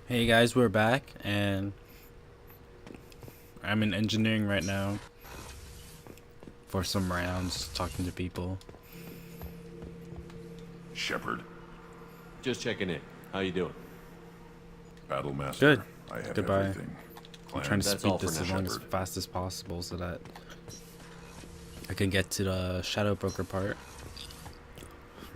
Hey guys, we're back, and I'm in engineering right now for some rounds, talking to people. Sheperd, Just checking in. How you doing? Good. Battlemaster. I have Goodbye. everything. I'm Plan trying to That's speed all for this now. along as Sheperd. fast as possible so that I can get to the shadow broker part.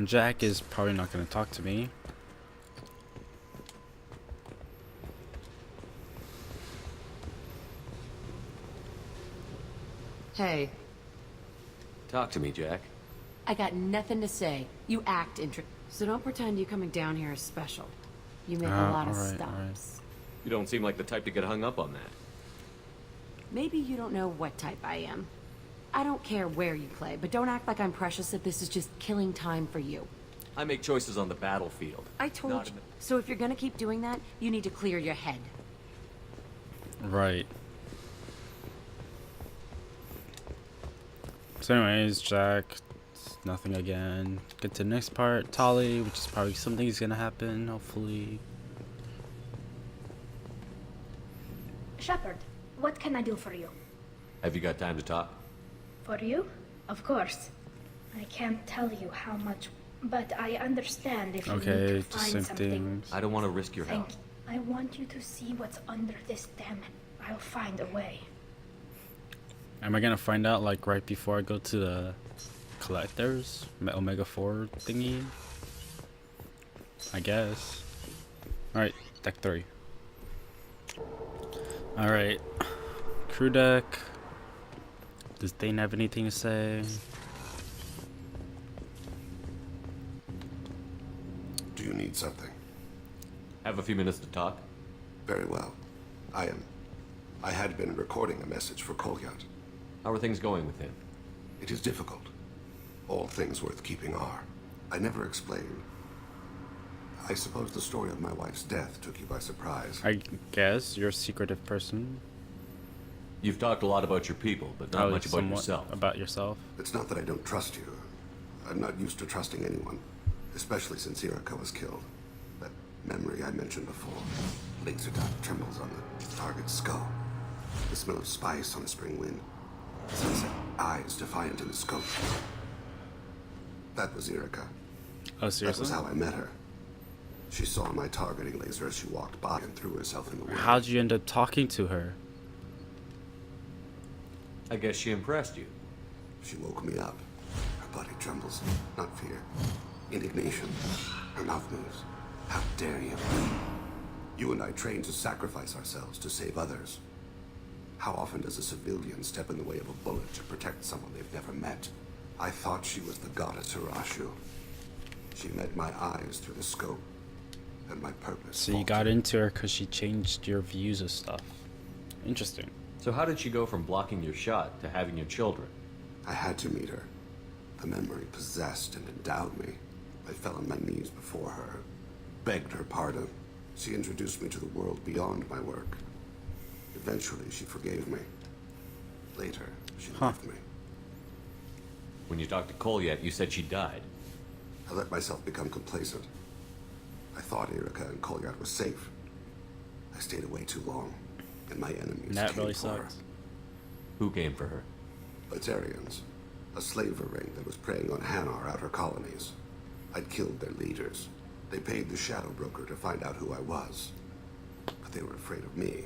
Jack is probably not going to talk to me. Hey, Talk to me, Jack. I got nothing to say. You act so don't pretend you coming down here is special. You make a lot of alright, stops. You don't seem like the type to get hung up on that. Maybe you don't know what type I am. I don't care where you play, but don't act like I'm precious if this is just killing time for you. I make choices on the battlefield. I told Not you. in the- So if you're gonna keep doing that, you need to clear your head. Right. So anyways, Jack, nothing again. Get to the next part, Tolly, which is probably something's going to happen, hopefully. Sheperd, what can I do for you? Have you got time to talk? For you? Of course. I can't tell you how much, but I understand if you need Okay, to just find same something. things. I don't want to risk your health. Thank you. I want you to see what's under this dam. I'll find a way. Am I gonna find out like right before I go to the collectors Omega 4 thingy? I guess. Alright, deck 3. Alright. Crew deck. Does Dane have anything to say? Do you need something? Have a few minutes to talk? Very well. I had been recording a message for Kolyat. How are things going with him? It is difficult. All things worth keeping are. I never explained. I suppose the story of my wife's death took you by surprise. I guess you're a secretive person. You've talked a lot about your people, but not much about Somewhat yourself. About yourself. It's not that I don't trust you. I'm not used to trusting anyone, especially since Irika was killed. That memory I mentioned before. Laser dot trembles on the target's skull. The smell of spice on a spring wind. Sunset eyes defiant in the scope. That was Irika. Oh, That was seriously? how I met her. She saw my targeting laser as she walked by and threw herself in the way. How'd you end up talking to her? I guess she impressed you. She woke me up. Her body trembles, not fear. Indignation. Her mouth moves. How dare you? You and I trained to sacrifice ourselves to save others. How often does a civilian step in the way of a bullet to protect someone they've never met? I thought she was the goddess Hirashu. She met my eyes through the scope, and my purpose. So you got into her because she changed your views of stuff. Interesting. So how did she go from blocking your shot to having your children? I had to meet her. The memory possessed and endowed me. I fell on my knees before her, begged her pardon. She introduced me to the world beyond my work. Eventually, she forgave me. Later, she left me. When you talked to Kolyat, you said she died. I let myself become complacent. I thought Irika and Kolyat were safe. I stayed away too long, and my enemies That came really for her. sucks. Who came for her? Batarians, a slaver ring that was preying on Hanar outer colonies. I'd killed their leaders. They paid the shadow broker to find out who I was. But they were afraid of me.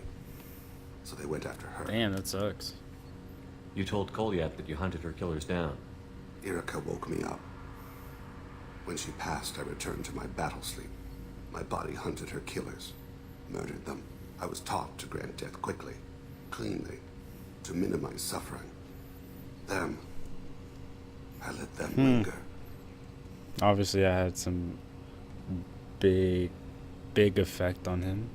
So they went after her. Damn, that sucks. You told Kolyat that you hunted her killers down. Irika woke me up. When she passed, I returned to my battle sleep. My body hunted her killers, murdered them. I was taught to grant death quickly, cleanly, to minimize suffering. Them, I let them linger. Obviously, I had some big effect on him.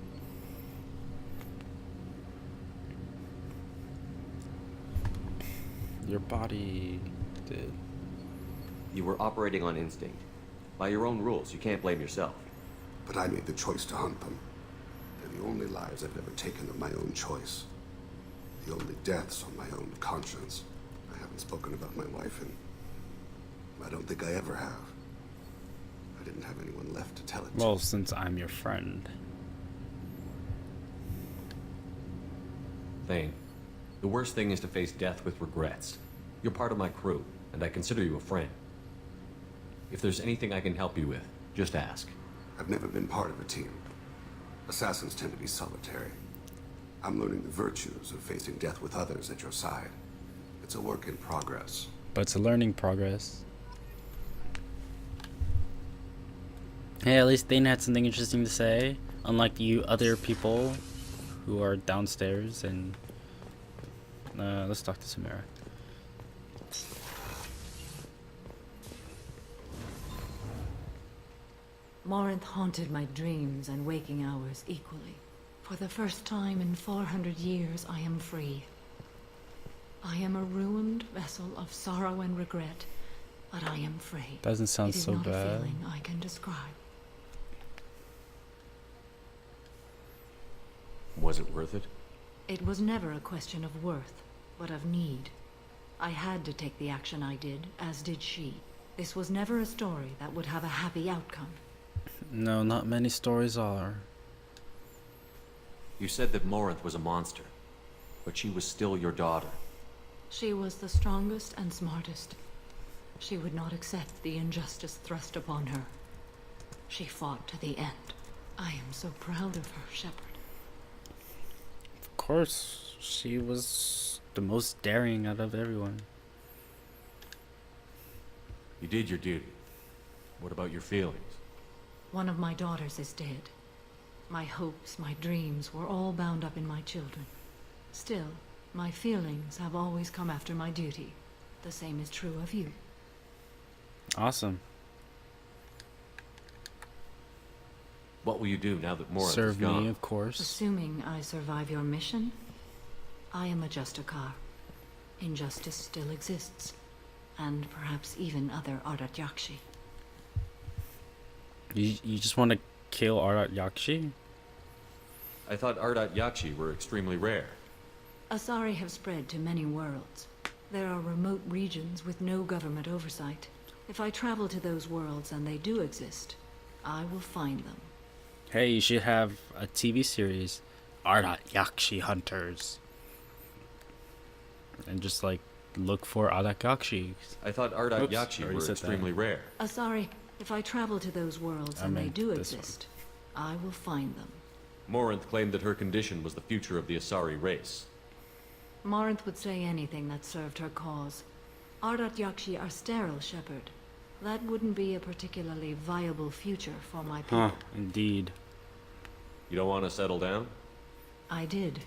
Your body did. You were operating on instinct. By your own rules, you can't blame yourself. But I made the choice to hunt them. They're the only lives I've ever taken of my own choice. The only deaths on my own conscience. I haven't spoken about my wife, and I don't think I ever have. I didn't have anyone left to tell it to. Well, since I'm your friend. Thane, the worst thing is to face death with regrets. You're part of my crew, and I consider you a friend. If there's anything I can help you with, just ask. I've never been part of a team. Assassins tend to be solitary. I'm learning the virtues of facing death with others at your side. It's a work in progress. But it's a learning progress. Hey, at least Thane had something interesting to say. Unlike you other people who are downstairs and... let's talk to Samara. Morinth haunted my dreams and waking hours equally. For the first time in 400 years, I am free. I am a ruined vessel of sorrow and regret, but I am free. Doesn't sound so It is not a bad. feeling I can describe. Was it worth it? It was never a question of worth, but of need. I had to take the action I did, as did she. This was never a story that would have a happy outcome. No, not many stories are. You said that Morinth was a monster, but she was still your daughter. She was the strongest and smartest. She would not accept the injustice thrust upon her. She fought to the end. I am so proud of her, Sheperd. Of course, she was the most daring out of everyone. You did your duty. What about your feelings? One of my daughters is dead. My hopes, my dreams were all bound up in my children. Still, my feelings have always come after my duty. The same is true of you. Awesome. What will you do now that Morinth is Serve gone? me, of course. Assuming I survive your mission, I am a Justikar. Injustice still exists, and perhaps even other Ardat Yakshi. You just want to kill Ardat Yakshi? I thought Ardat Yakshi were extremely rare. Asari have spread to many worlds. There are remote regions with no government oversight. If I travel to those worlds, and they do exist, I will find them. Hey, you should have a TV series, Ardat Yakshi Hunters. And just like look for Ardat Yakshi. I thought Ardat Oops, Yakshi already were said extremely that. rare. Asari, if I travel to those worlds, I and they meant do this one. exist, I will find them. Morinth claimed that her condition was the future of the Asari race. Morinth would say anything that served her cause. Ardat Yakshi are sterile, Sheperd. That wouldn't be a particularly viable future for my people. Huh, indeed. You don't want to settle down? I did.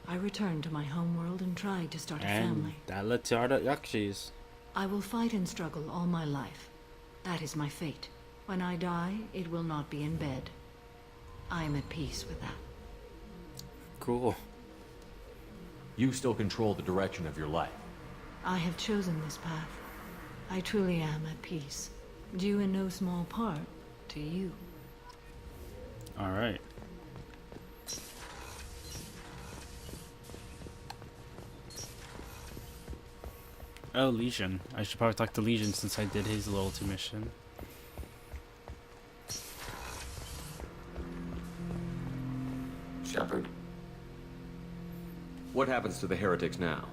I returned to my homeworld and tried to start a And family. that led to Ardat Yakshis. I will fight and struggle all my life. That is my fate. When I die, it will not be in bed. I am at peace with that. Cool. You still control the direction of your life. I have chosen this path. I truly am at peace. Due in no small part to you. Alright. Oh, Legion. I should probably talk to Legion since I did his loyalty mission. Sheperd, What happens to the heretics now?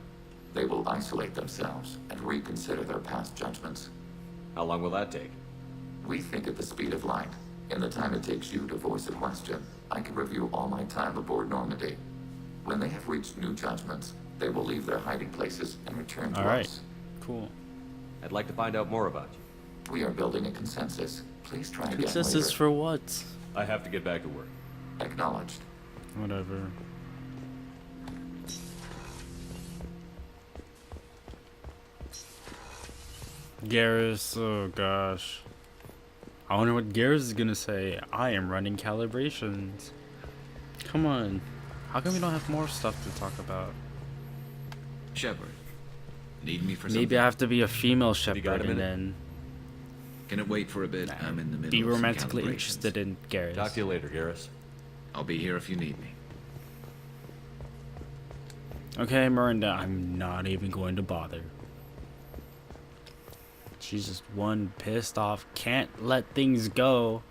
they will isolate themselves and reconsider their past judgments. How long will that take? We think at the speed of light. In the time it takes you to voice a question, I can review all my time aboard Normandy. When they have reached new judgments, they will leave their hiding places and return to Alright. us. Cool. I'd like to find out more about you. We are building a consensus. Please try again Consensus later. for what? I have to get back to work. Acknowledged. Whatever. Garrus, oh gosh. I wonder what Garrus is gonna say. I am running calibrations. Come on. How come we don't have more stuff to talk about? Sheperd, need me for something? Maybe I have to be a female you got a shepherd and minute? then Can it wait for a bit? I'm in the middle be of some romantically calibrations. interested in Garrus. Talk to you later, Garrus. I'll be here if you need me. Okay, Miranda, I'm not even going to bother. She's just one pissed off, can't let things go.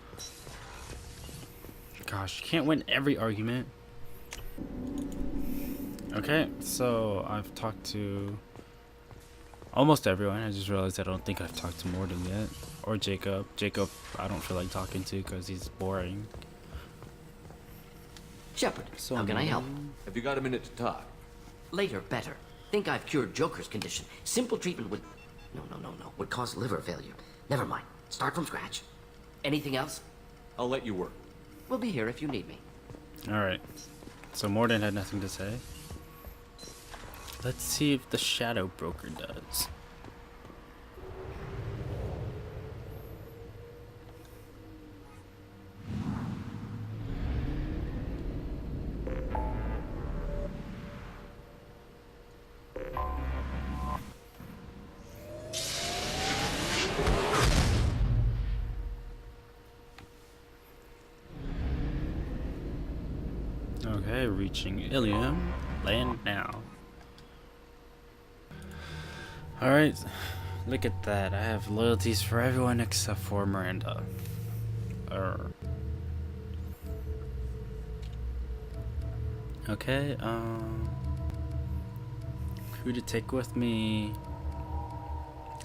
Gosh, you can't win every argument. Okay, so I've talked to almost everyone. I just realized I don't think I've talked to Morden yet. Or Jacob. Jacob, I don't feel like talking to because he's boring. Sheperd, So how can I help? Have you got a minute to talk? Later, better. Think I've cured Joker's condition. Simple treatment would... No. Would cause liver failure. Never mind. Start from scratch. Anything else? I'll let you work. We'll be here if you need me. Alright. So Morden had nothing to say. Let's see if the Shadow Broker does. Okay, reaching Illium. Land now. Alright, look at that. I have loyalties for everyone except for Miranda. Okay, who to take with me?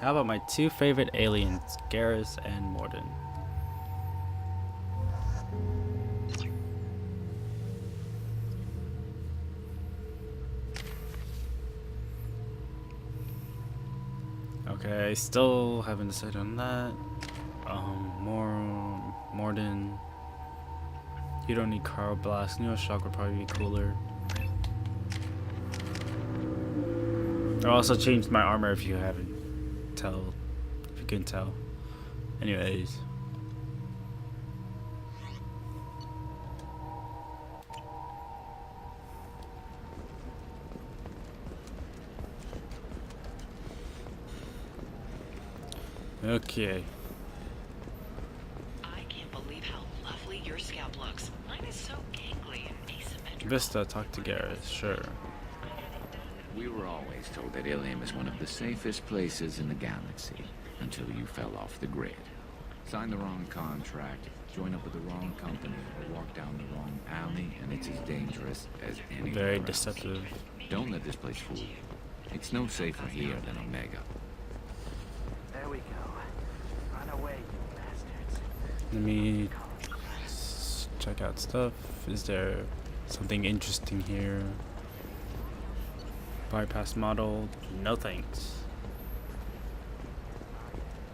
How about my two favorite aliens, Garrus and Morden? Okay, still haven't decided on that. Morden. You don't need Carl Blast. Neoshock would probably be cooler. I also changed my armor if you couldn't tell. Anyways. Okay. I can't believe how lovely your scalp looks. Mine is so gangly and asymmetrical. Vista, talk to Garrus, sure. We were always told that Illium is one of the safest places in the galaxy, until you fell off the grid. Signed the wrong contract, join up with the wrong company, or walk down the wrong alley, and it's as dangerous as any. Very deceptive. Don't let this place fool you. It's no safer here than Omega. There we go. Run away, you bastards. Let me check out stuff. Is there something interesting here? Bypass model? No thanks.